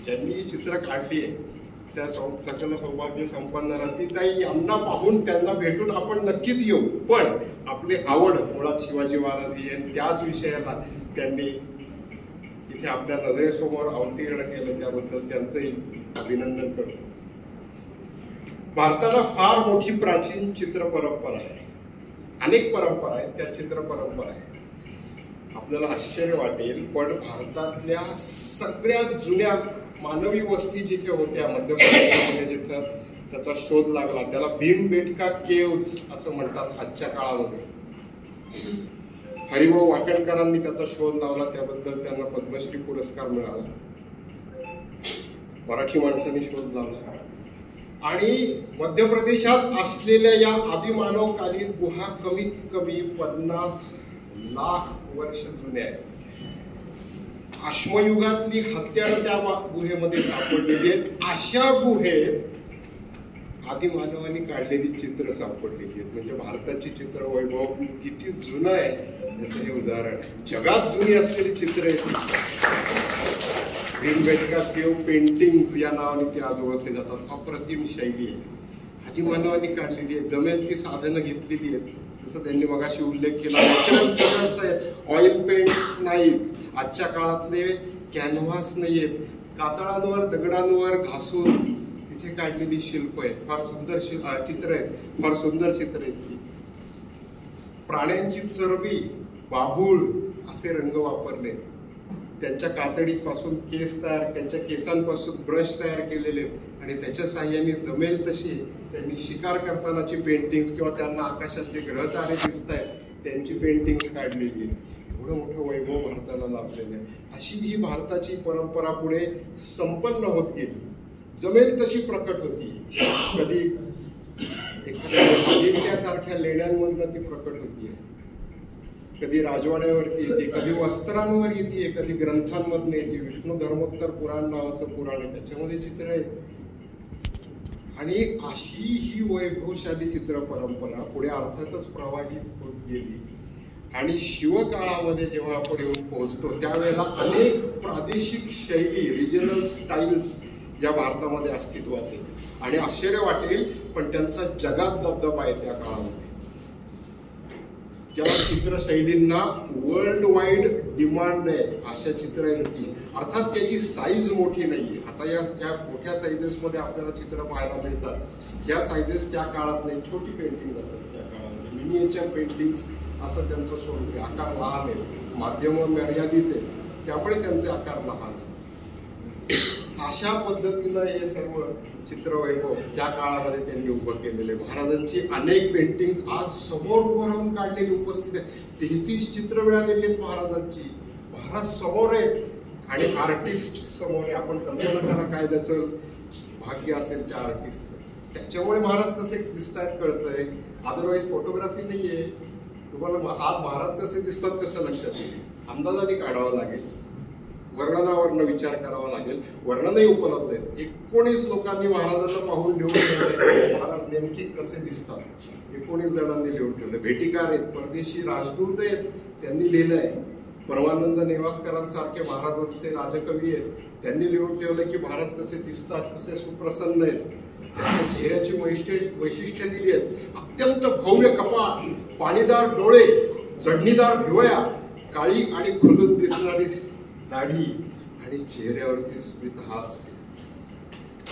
ज्यांनी ही चित्र काढली आहे त्या सकल सौभाग्य संपन्न रतीताई यांना पाहून त्यांना भेटून आपण नक्कीच येऊ, पण आपली आवड मुळात शिवाजी महाराज ही आहे, त्याच विषयाला त्यांनी इथे आपल्या नजरेसमोर अवतीर्ण केलं, त्याबद्दल त्यांचंही अभिनंदन करतो. भारताला फार मोठी प्राचीन चित्र परंपरा आहे, अनेक परंपरा आहेत, त्या चित्र परंपरा आहेत. आपल्याला आश्चर्य वाटेल पण भारतातल्या सगळ्यात जुन्या मानवी वस्ती जिथे होत्या मध्य प्रदेशामध्ये, जिथं त्याचा शोध लागला, त्याला भीमबेटका केव्ज असं म्हणतात आजच्या काळामध्ये. हरिभाऊ वाकणकरांनी त्याचा शोध लावला, त्याबद्दल त्यांना पद्मश्री पुरस्कार मिळाला. मराठी माणसांनी शोध लावला. आणि मध्य प्रदेशात असलेल्या या आदिमानवकालीन गुहा कमीत कमी 50 लाख वर्ष जुन्या आहेत. अश्मयुगातली हत्यारं त्या गुहेमध्ये सापडलेली आहेत. अशा गुहेत आदिमानवाने काढलेली चित्र सापडलेली आहेत. म्हणजे भारताची चित्र वैभव किती जुनं आहे याचं हे उदाहरण आहे. जगात जुनी असलेली चित्र आहेत. भीमबेटका केव्ह पेंटिंग्स या नावाने ते आज ओळखले जातात. अप्रतिम शैली आहे, आदिमानवाने काढलेली आहे. जमेल ती साधनं घेतलेली आहेत, जसं त्यांनी मगाशी उल्लेख केला. नॅचरल कलर्स आहेत, ऑइल पेंट्स नाहीत, आजच्या काळातले कॅनव्हास नाहीयेत, कातळांवर दगडांवर घासून तिथे काढलेली शिल्प आहेत. फार सुंदर चित्र आहेत, फार सुंदर चित्र आहेत. प्राण्यांची चरबी, बाभूळ असे रंग वापरले. त्यांच्या कातडीपासून केस तयार, त्यांच्या केसांपासून ब्रश तयार केलेले आहेत आणि त्याच्या साह्याने जमेल तशी त्यांनी शिकार करतानाची पेंटिंग्स किंवा त्यांना आकाशात जे ग्रह तारे दिसत आहेत त्यांची पेंटिंग्स काढलेली आहेत. एवढं मोठं वैभव भारताला लाभलेलं आहे. अशी ही भारताची परंपरा पुढे संपन्न होत गेली, जमेल तशी प्रकट होती. कधी एखाद्या अजिंक्यासारख्या लेण्यांमधनं ती प्रकट होतीये, कधी राजवाड्यावरती येते, कधी वस्त्रांवर येते, कधी ग्रंथांमधनं येते. विष्णू धर्मोत्तर पुराण नावाचं पुराण आहे, त्याच्यामध्ये चित्र आहेत. आणि अशी ही वैभवशाली चित्र परंपरा पुढे अर्थातच प्रवाहित होत गेली. आणि शिवकाळामध्ये जेव्हा आपण येऊन पोहोचतो त्यावेळेला अनेक प्रादेशिक शैली, रिजनल स्टाईल्स या भारतामध्ये अस्तित्वात येते. आणि आश्चर्य वाटेल पण त्यांचा जगात दबदबा आहे त्या काळामध्ये. ज्या चित्रशैलींना वर्ल्ड वाईड डिमांड आहे अशा चित्र आहेत ती. अर्थात त्याची साईज मोठी नाहीये. आता या मोठ्या साईजेस मध्ये आपल्याला चित्र पाहायला मिळतात. ह्या साईजेस त्या काळात नाही, छोटी पेंटिंग असतात त्या काळामध्ये, मिनिएचर पेंटिंग्स असं त्यांचं स्वरूप आहे. आकार लहान आहेत, माध्यम मर्यादित आहेत, त्यामुळे त्यांचे आकार लहान आहेत. अशा पद्धतीनं हे सर्व चित्रवैभव त्या काळामध्ये त्यांनी उभं केलेले. महाराजांची अनेक पेंटिंग्स आज समोर उभं राहून काढलेली उपस्थित आहेत. 33 चित्र मिळालेली आहेत महाराजांची. महाराज समोर आहेत आणि आर्टिस्ट समोर आहे. आपण कल्पना करा काय त्याचं भाग्य असेल त्या आर्टिस्टचं. त्याच्यामुळे महाराज कसे दिसतायत कळतंय. अदरवाईज फोटोग्राफी नाहीये. तुम्हाला आज महाराज कसे दिसतात कसं लक्षात येईल, अंदाजाने काढावं लागेल, वर्णनावरनं विचार करावा लागेल. वर्णनही उपलब्ध आहेत. 19 लोकांनी महाराजांना पाहून लिहून ठेवलंय महाराज नेमके कसे दिसतात. 19 जणांनी लिहून ठेवलं. भेटीकार आहेत, परदेशी राजदूत आहेत, त्यांनी लिहिलंय. परमानंद नेवासकरांसारखे महाराजांचे राजकवी आहेत, त्यांनी लिहून ठेवलं की महाराज कसे दिसतात, कसे सुप्रसन्न आहेत. त्यांच्या चेहऱ्याची वैशिष्ट्ये दिली आहेत. अत्यंत भव्य कपाळ, पाणीदार डोळे, चढणीदार भिवया, काळी आणि खुलून दिसणारी दाढी आणि चेहऱ्यावरती स्मित हास्य.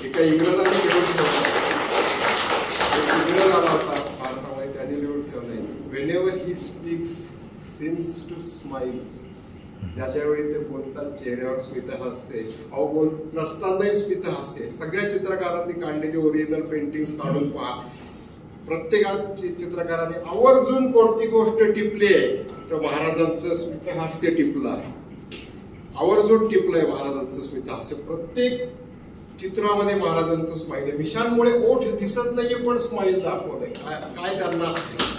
एका इंग्रजाने लिहून ठेवलं, इंग्रज आला होता भारतामध्ये, त्याने लिहून ठेवलंय whenever he speaks seems to smile. ज्यावेळी ते बोलतात चेहऱ्यावर स्मित हास्य. अहो बोलत नसतानाही स्मित हास्य. सगळ्या चित्रकारांनी काढलेली ओरिजिनल पेंटिंग्स काढून पहा. प्रत्येकाची चित्रकारांनी आवर्जून कोणती गोष्ट टिपली आहे तर महाराजांचं स्मित हास्य टिपलं आहे. आवर्जून टिपलंय महाराजांचं स्मित हास्य. प्रत्येक चित्रामध्ये महाराजांचं स्माईल आहे. मिशांमुळे ओठ दिसत नाहीये पण स्माईल दाखवलंय. काय त्यांना ते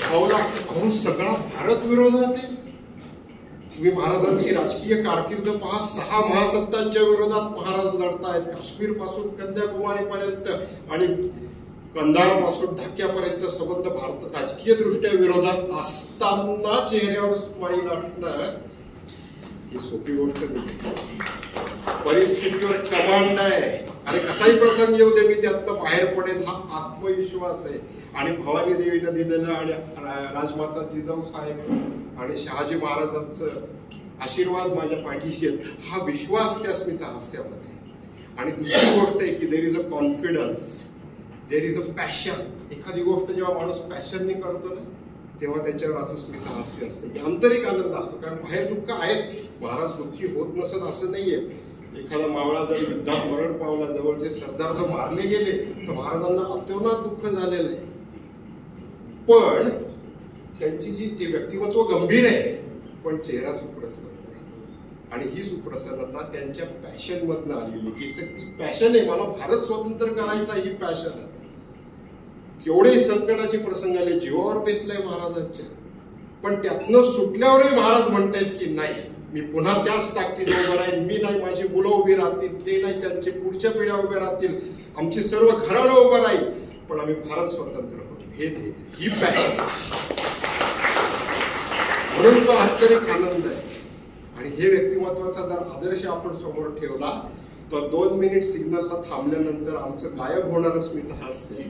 भावला असेल. सगळा भारत विरोधात आहे. तुम्ही महाराजांची राजकीय कारकीर्द पहा. 6 महासत्तांच्या विरोधात महाराज लढतायत. काश्मीर पासून कन्याकुमारी पर्यंत आणि कंधार पासून ढाक्यापर्यंत संबंध भारत राजकीय दृष्ट्या विरोधात असताना चेहऱ्यावर स्माईल असणं ही सोपी गोष्ट नाही. परिस्थितीवर कमांड आहे. आणि कसाही प्रसंग येऊ दे, मी त्यातनं बाहेर पडेल हा आत्मविश्वास आहे. आणि भवानी देवीनं दिलेलं आणि राजमाता जिजाऊ साहेब आणि शहाजी महाराजांचं आशीर्वाद माझ्या पाठीशी आहेत, हा विश्वास त्या स्मितहास्यामध्ये. आणि दुसरी गोष्ट आहे की there is a confidence, there is a passion. एखादी गोष्ट जेव्हा माणूस पॅशनने करतो ना, तेव्हा त्याच्यावर असं स्मितहास्य असतं की आंतरिक आनंद असतो. कारण बाहेर दुःख आहे, महाराज दुःखी होत नसत असं नाहीये. एखादा मावळा जर युद्धात मरण पावला, जवळचे सरदार जर मारले गेले, तर महाराजांना अतोनात दुःख झालेलं आहे. पण त्यांची जी ते व्यक्तिमत्व गंभीर आहे, पण चेहरा सुप्रसन्न आहे. आणि ही सुप्रसन्नता त्यांच्या पॅशन मधनं आलेली. ती पॅशन आहे, मला भारत स्वतंत्र करायचा, ही पॅशन आहे. केवढे संकटाचे प्रसंग आले, जीवावर बेतलाय महाराजांच्या, पण त्यातनं सुटल्यावरही महाराज म्हणतायत की नाही, मी पुन्हा त्याच ताकदीने उभं राहील. मी नाही, माझी मुलं उभी राहतील, ते नाही, त्यांचे पुढच्या पिढ्या उभ्या राहतील, आमची सर्व घराणं उभं राहील, पण आम्ही भारत स्वतंत्र करू. हे ही पॅशन, म्हणून तो आंतरिक आनंद आहे. आणि हे व्यक्तिमत्वाचा जर आदर्श आपण समोर ठेवला, तर 2 मिनिट सिग्नलला थांबल्यानंतर आमचं गायब होणारं स्मितहास्य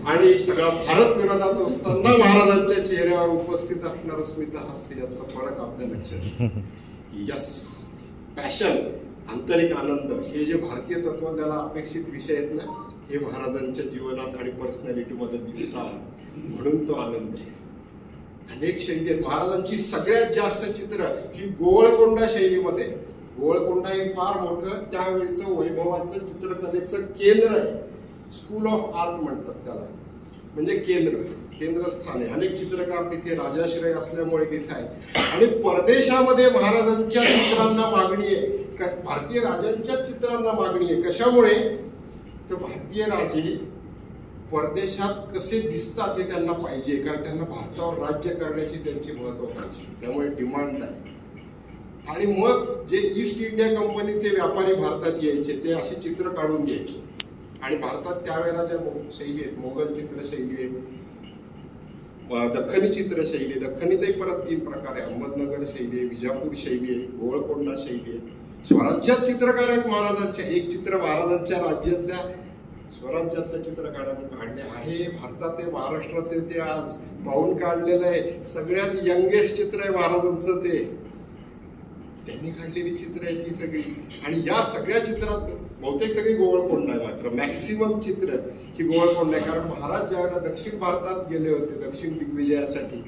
आणि सगळा भारत विरोधात असताना महाराजांच्या चेहऱ्यावर उपस्थित असणारं स्मितहास्य, यातला फरक आपल्या लक्षात की यस, पॅशन, आंतरिक आनंद, हे जे भारतीय तत्वज्ञानाला अपेक्षित विषय आहेत ना, हे महाराजांच्या जीवनात आणि पर्सनॅलिटीमध्ये दिसतात. म्हणून तो आनंद आहे. अनेक शैली आहेत. महाराजांची सगळ्यात जास्त चित्र ही गोवळकोंडा शैलीमध्ये आहेत. गोवळकोंडा हे फार मोठं त्यावेळचं वैभवाचं चित्रकलेचं केंद्र आहे. स्कूल ऑफ आर्ट म्हणतात त्याला, म्हणजे केंद्रस्थान आहे. अनेक चित्रकार तिथे राजाश्रय असल्यामुळे तिथे आहेत. आणि परदेशामध्ये महाराजांच्या चित्रांना मागणी आहे, भारतीय राजांच्या चित्रांना मागणी आहे. कशामुळे? तर भारतीय राजे परदेशात कसे दिसतात हे त्यांना पाहिजे, कारण त्यांना भारतावर राज्य करण्याची त्यांची महत्वाकांक्षा, त्यामुळे डिमांड आहे. आणि मग जे ईस्ट इंडिया कंपनीचे व्यापारी भारतात यायचे, ते अशी चित्र काढून घ्यायचे. आणि भारतात त्यावेळेला ज्या शैली आहेत, मोगल चित्रशैली आहे, दख्खनी चित्रशैली, दख्खनीतही परत 3 प्रकार आहे, अहमदनगर शैली आहे, विजापूर शैली आहे, गोवळकोंडा शैली आहे. स्वराज्यात चित्रकार आहेत महाराजांच्या. एक चित्र महाराजांच्या राज्यातल्या स्वराज्यातल्या चित्रकारांनी काढले आहे. भारतात आहे, महाराष्ट्रात आहे, ते आज पाहून काढलेलं आहे. सगळ्यात यंगेस्ट चित्र आहे महाराजांचं, ते त्यांनी काढलेली चित्र आहेत ही सगळी. आणि या सगळ्या चित्रात बहुतेक सगळी गोवळकोंडा आहे, मात्र मॅक्सिमम चित्र ही गोवळकोंडा आहे. कारण महाराज ज्यावेळेला दक्षिण भारतात गेले होते दक्षिण दिग्विजयासाठी,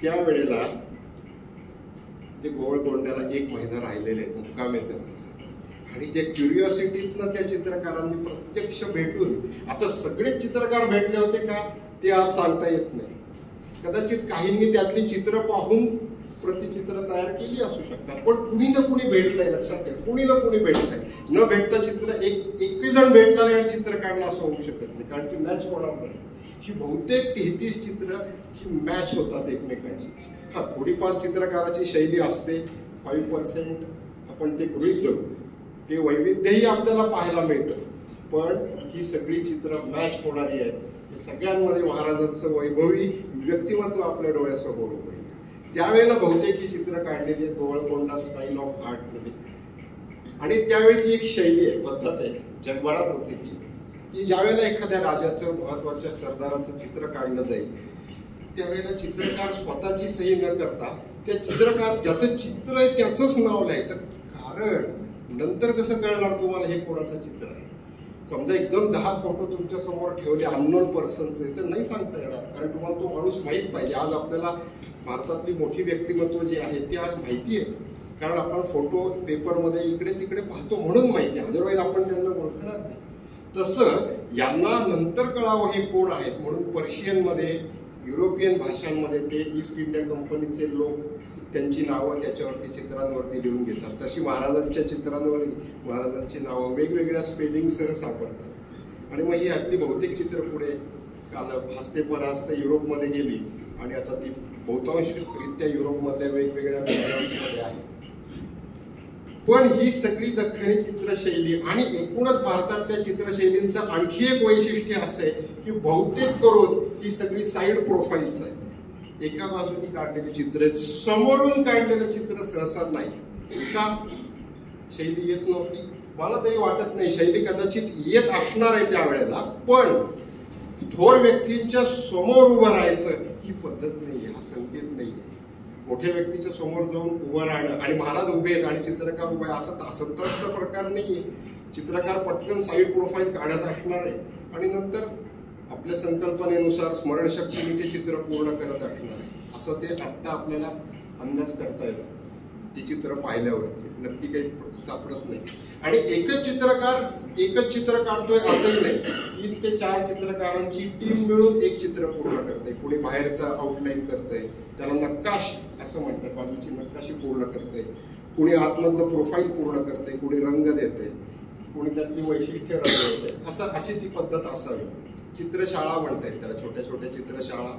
त्यावेळेला ते गोवळकोंड्याला 1 महिना राहिलेले आहेत, मुक्काम आहे त्यांचा. आणि त्या क्युरिओसिटीतनं त्या चित्रकारांनी प्रत्यक्ष भेटून, आता सगळेच चित्रकार भेटले होते का ते आज सांगता येत नाही. कदाचित काहींनी त्यातली चित्र पाहून प्रतिचित्र तयार केली असू शकतात, पण कुणी ना कुणी भेटलंय. लक्षात घ्या, कुणी ना कुणी भेटलंय. न भेटता चित्र 21 जण भेटला नाही आणि चित्र काढलं असं होऊ शकत नाही, कारण की मॅच होणार नाही. ही बहुतेक 33 चित्र ही मॅच होतात एकमेकांची. हा, थोडीफार चित्रकाराची शैली असते, 5% आपण ते गृहीत धरू, ते वैविध्यही आपल्याला पाहायला मिळतं, पण ही सगळी चित्र मॅच होणारी आहेत. सगळ्यांमध्ये महाराजांचं वैभवी व्यक्तिमत्व आपल्या डोळ्यासमोर उभं येतं. त्यावेळेला बहुतेक ही चित्र काढलेली आहेत गोवळकोंडा स्टाईल ऑफ आर्ट मध्ये. आणि त्यावेळेची एक शैली आहे, पद्धत आहे, जगभरात होती ती, की ज्यावेळेला एखाद्या राजाचं, महत्वाच्या सरदाराचं चित्र काढलं जाईल, त्यावेळेला चित्रकार स्वतःची सही न करता त्या चित्रकार ज्याचं चित्र आहे त्याचंच नाव लिहायचं. कारण नंतर कसं कळणार तुम्हाला हे कोणाचं चित्र आहे? समजा एकदम 10 फोटो तुमच्या समोर ठेवले अननोन पर्सनचे, तर नाही सांगता येणार, कारण तुम्हाला तो माणूस माहीत पाहिजे. आज आपल्याला भारतातली मोठी व्यक्तिमत्व जी आहेत ती आज माहिती आहेत, कारण आपण फोटो पेपरमध्ये इकडे तिकडे पाहतो म्हणून माहिती आहे, अदरवाईज आपण त्यांना ओळखणार नाही. तसं यांना नंतर कळावं हे कोण आहेत, म्हणून पर्शियनमध्ये, युरोपियन भाषांमध्ये ते ईस्ट इंडिया कंपनीचे लोक त्यांची नावं त्याच्यावरती चित्रांवरती लिहून घेतात. तशी महाराजांच्या चित्रांवरही महाराजांची नावं वेगवेगळ्या स्पेलिंगसह सापडतात. आणि मग ही यातली बहुतेक चित्र पुढे काल भासते परास्ते युरोपमध्ये गेली आणि आता ती बहुतांशरित्या युरोपमधल्या वेगवेगळ्या म्युझियम्समध्ये आहेत. पण ही सगळी दख्खनी चित्रशैली आणि एकूणच भारतातल्या चित्रशैलींचं आणखी एक वैशिष्ट्य असं आहे की बहुतेक करून ही सगळी साईड प्रोफाईल्स आहेत. एका बाजूने काढलेली चित्र आहेत, समोरून काढलेलं चित्र सहसा नाही. का शैली येत नव्हती? मला तरी वाटत नाही. शैली कदाचित येत असणार आहे त्यावेळेला, पण थोर व्यक्तींच्या समोर उभं राहायचं ही पद्धत नाहीये, हा संकेत नाहीये. मोठ्या व्यक्तीच्या समोर जाऊन उभं राहणं आणि महाराज उभे आहेत आणि चित्रकार उभा आहे असं तसं प्रकार नाहीये. चित्रकार पटकन साईड प्रोफाईल काढत असणार आहे आणि नंतर आपल्या संकल्पनेनुसार स्मरणशक्तीने ते चित्र पूर्ण करत असणार आहे. असं ते आत्ता आपल्याला अंदाज करता येतो ते चित्र पाहिल्यावरती. नक्की काही सापडत नाही. आणि एकच चित्र काढतोय असंही नाही. 3 ते 4 चित्रकारांची टीम मिळून एक चित्र पूर्ण करते. कोणी बाहेरचं आउटलाईन करतंय, त्याला नकाशी असं म्हणतात, बाजूची नकाशी पूर्ण करते. कोणी आतमधलं प्रोफाईल पूर्ण करते, कोणी रंग देते, कोणी त्यातली वैशिष्ट्य रंग देते. अशी ती पद्धत असावी. चित्रशाळा म्हणतायत त्याला, छोट्या छोट्या चित्रशाळा,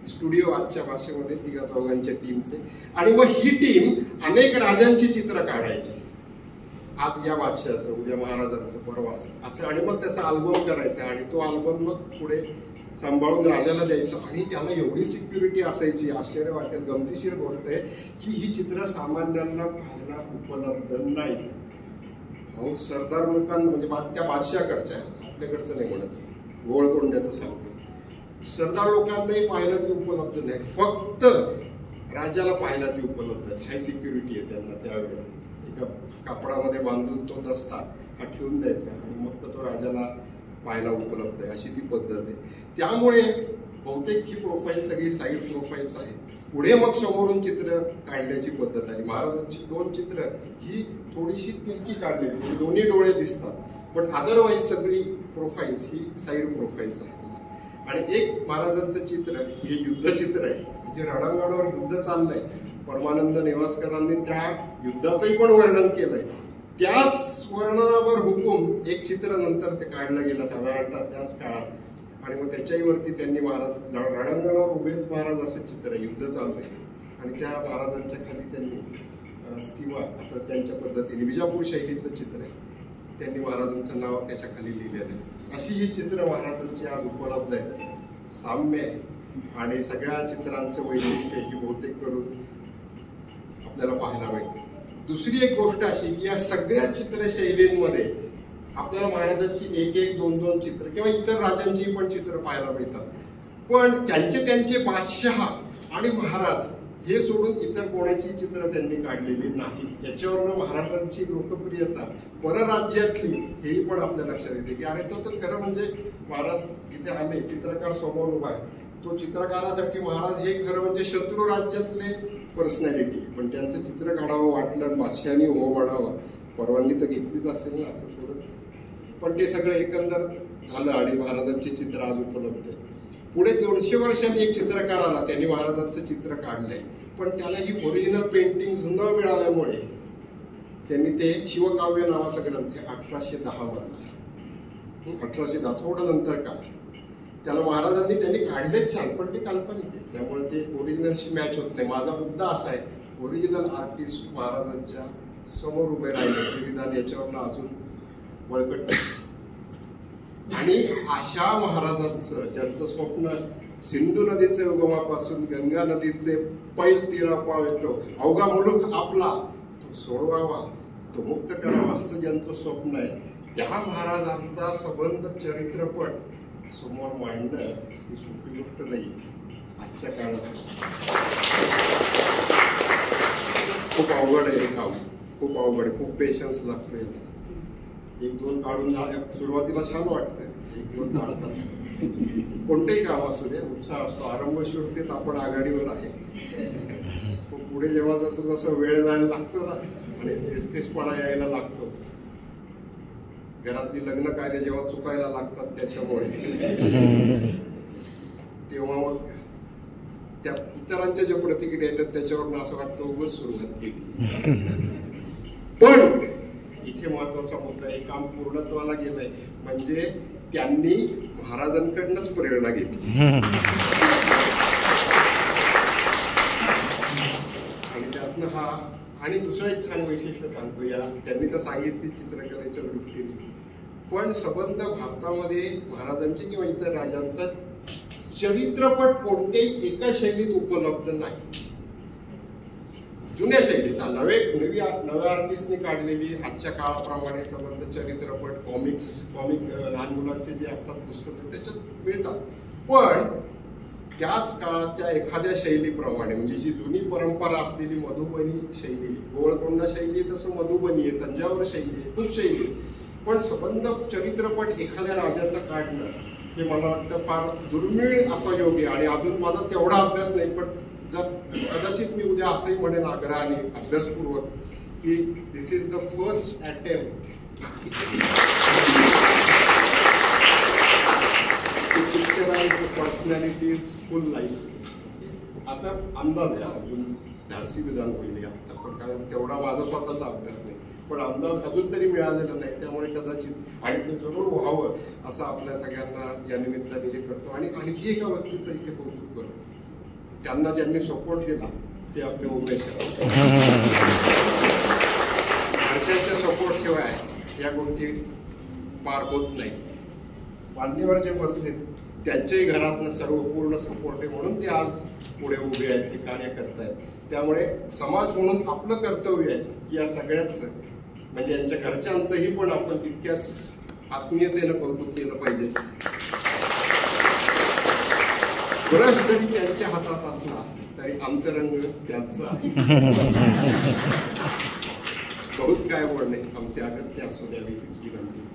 स्टुडिओ आजच्या भाषेमध्ये 3-4 टीमचे. आणि मग ही टीम अनेक राजांची चित्र काढायची. आज या बादशाचं, उद्या महाराजांचं, परवा असं, आणि मग त्याचा अल्बम करायचा आणि तो अल्बम मग पुढे सांभाळून राजाला द्यायचा. आणि त्याला एवढी सिक्युरिटी असायची, आश्चर्य वाटेल, गमतीशीर गोष्ट आहे की ही चित्र सामान्यांना पाहायला उपलब्ध नाहीत. हो, सरदार लोकांना, म्हणजे त्या बादशाकडच्या, आपल्याकडचं नाही म्हणत, गोळकोंड्याचं सांगतो, सरदार लोकांनाही पाहायला ती उपलब्ध नाही, फक्त राजाला पाहायला ती उपलब्ध आहे. हाय सिक्युरिटी आहे त्यांना त्यावेळेला. एका कापडामध्ये बांधून तो दस्ता हा ठेवून द्यायचा आणि मग तो राजाला पाहायला उपलब्ध आहे. अशी ती पद्धत आहे. त्यामुळे बहुतेक ही प्रोफाईल सगळी साईड प्रोफाईल्स आहेत. पुढे मग समोरून चित्र काढण्याची पद्धत आहे. महाराजांची 2 चित्र ही थोडीशी तिरकी काढलेली, म्हणजे दोन्ही डोळे दिसतात, पण अदरवाईज सगळी प्रोफाईल्स ही साईड प्रोफाईल्स आहेत. आणि एक महाराजांचं चित्र हे युद्धचित्र आहे, म्हणजे रणांगणावर युद्ध चाललंय. परमानंद नेवासकरांनी त्या युद्धाचंही पण वर्णन केलंय. त्याच वर्णनावर हुकूम एक चित्र नंतर ते काढलं गेलं साधारणतः त्याच काळात. आणि मग त्याच्याही त्यांनी महाराज रणांगणावर उभे महाराज असं चित्र आहे, युद्ध चालू आहे आणि त्या महाराजांच्या खाली त्यांनी शिवा असं त्यांच्या पद्धतीने विजापूर शैलीतलं चित्र आहे, त्यांनी महाराजांचं नाव त्याच्या खाली लिहिलेलं आहे. अशी ही चित्र महाराजांची आज उपलब्ध आहेत. साम्य आणि सगळ्या चित्रांचं वैशिष्ट्य ही बहुतेक करून आपल्याला पाहायला मिळते. दुसरी एक गोष्ट अशी की या सगळ्या चित्रशैलींमध्ये आपल्याला महाराजांची 1-1, 2-2 चित्र किंवा इतर राजांची पण चित्र पाहायला मिळतात. पण त्यांचे बादशाह आणि महाराज हे सोडून इतर कोणाची चित्र त्यांनी काढलेली नाही. याच्यावरनं महाराजांची लोकप्रियता परराज्यातली हेही पण आपल्या लक्षात येते की अरे तो तर खरं म्हणजे महाराज तिथे आले, चित्रकार समोर उभा आहे, तो चित्रकारासाठी महाराज हे खरं म्हणजे शत्रू राज्यातले पर्सनॅलिटी आहे. पण त्यांचं चित्र काढावं वाटलं आणि बादशाहानी हो म्हणावं, परवानगी तर घेतलीच असेल ना, असं थोडंच. पण ते सगळं एकंदर झालं आणि महाराजांचे चित्र आज उपलब्ध आहे. पुढे 200 वर्षांनी एक चित्रकार आला, त्यांनी महाराजांचं चित्र काढलंय, पण त्याला ही ओरिजिनल पेंटिंग न मिळाल्यामुळे त्यांनी ते शिवकाव्य नावाचा ग्रंथ 1810 मधला, 1810 थोडं नंतर काळ, त्याला महाराजांनी त्यांनी काढलेच छान, पण ते काल्पनिक आहे, त्यामुळे ते ओरिजिनलशी मॅच होत नाही. माझा मुद्दा असा आहे, ओरिजिनल आर्टिस्ट महाराजांच्या समोर उभे राहिले हे विधान याच्यावरनं अजून बळकट. आणि अशा महाराजांचं ज्यांचं स्वप्न सिंधू नदीचे उगमापासून गंगा नदीचे पैल तीरापाव येतो, अवघा मुलूक आपला तो सोडवावा, तो मुक्त करावा, असं ज्यांचं स्वप्न आहे, त्या महाराजांचा संबंध चरित्रपट समोर मांडणं ही सोपी गोष्ट नाही आजच्या काळात. खूप अवघड आहे हे काम, खूप अवघड आहे, खूप पेशन्स लागतोय. 1-2 काढून सुरुवातीला छान वाटतं, 1-2 काढतात. कोणतेही काम असू दे, उत्साह असतो, आरंभशूरतेत आपण आघाडीवर आहे. पुढे जेव्हा जसं जसं वेळ जायला लागतो ना आणि तेच-तेचपणा यायला लागतो, घरातली लग्न कार्य जेव्हा चुकायला लागतात त्याच्यामुळे, तेव्हा मग त्या इतरांच्या ज्या प्रतिक्रिया येतात त्याच्यावरून असं वाटतं उगाच सुरुवात केली. पण इथे महत्वाचा मुद्दा, हे काम पूर्णत्वाला गेलंय म्हणजे त्यांनी महाराजांकडनंच प्रेरणा घेतली. आणि त्यातनं हा, आणि दुसरं एक छान वैशिष्ट्य सांगतो, या त्यांनी तर सांगितली चित्रकलेच्या दृष्टीने, पण संबंध भारतामध्ये महाराजांचे किंवा इतर राजांचा चरित्रपट कोणत्याही एका शैलीत उपलब्ध नाही. जुन्या शैलीत नव्या आर्टिस्टने काढलेली आजच्या काळाप्रमाणे संबंध चरित्रपट, कॉमिक लहान मुलांचे जे असतात पुस्तकं त्याच्यात मिळतात. पण त्याच काळाच्या एखाद्या शैलीप्रमाणे म्हणजे जी जुनी परंपरा असलेली मधुबनी शैली, गोवळकोंडा शैली, तसं मधुबनी आहे, तंजावर शैली आहे, खूप शैली आहे. पण संबंध चरित्रपट एखाद्या राजाचा काढणं हे मला वाटतं फार दुर्मिळ असं योग्य. आणि अजून माझा तेवढा अभ्यास नाही, पण जर कदाचित मी उद्या असंही म्हणेन आग्रहाने अभ्यासपूर्वक की this is the first attempt to picturise the personalities full life असा अंदाज आहे. अजून धाडसी विधान होईल आता, पण कारण तेवढा माझा स्वतःचा अभ्यास नाही, पण अंदाज अजून तरी मिळालेला नाही. त्यामुळे कदाचित आणि ते जरूर व्हावं असं आपल्या सगळ्यांना या निमित्ताने हे करतो. आणि आणखी एका व्यक्तीचं इथे कौतुक करतो, त्यांना ज्यांनी सपोर्ट दिला ते आपले उमेश. घरच्यांच्या सपोर्ट शिवाय या गोष्टी पार होत नाही. मांडणीवर जे बसले त्यांच्याही घरातनं सर्व पूर्ण सपोर्ट आहे, म्हणून ते आज पुढे उभे आहेत, ते कार्य करतायत. त्यामुळे समाज म्हणून आपलं कर्तव्य आहे की या सगळ्याच म्हणजे यांच्या घरच्यांचंही पण आपण तितक्याच आत्मीयतेनं कौतुक केलं पाहिजे. ब्रश जरी त्यांच्या हातात असला तरी अंतरंग त्यांचं आहे. बहुत काय बोलणे, आमचे अगत्य असू द्यावी हीच विनंती.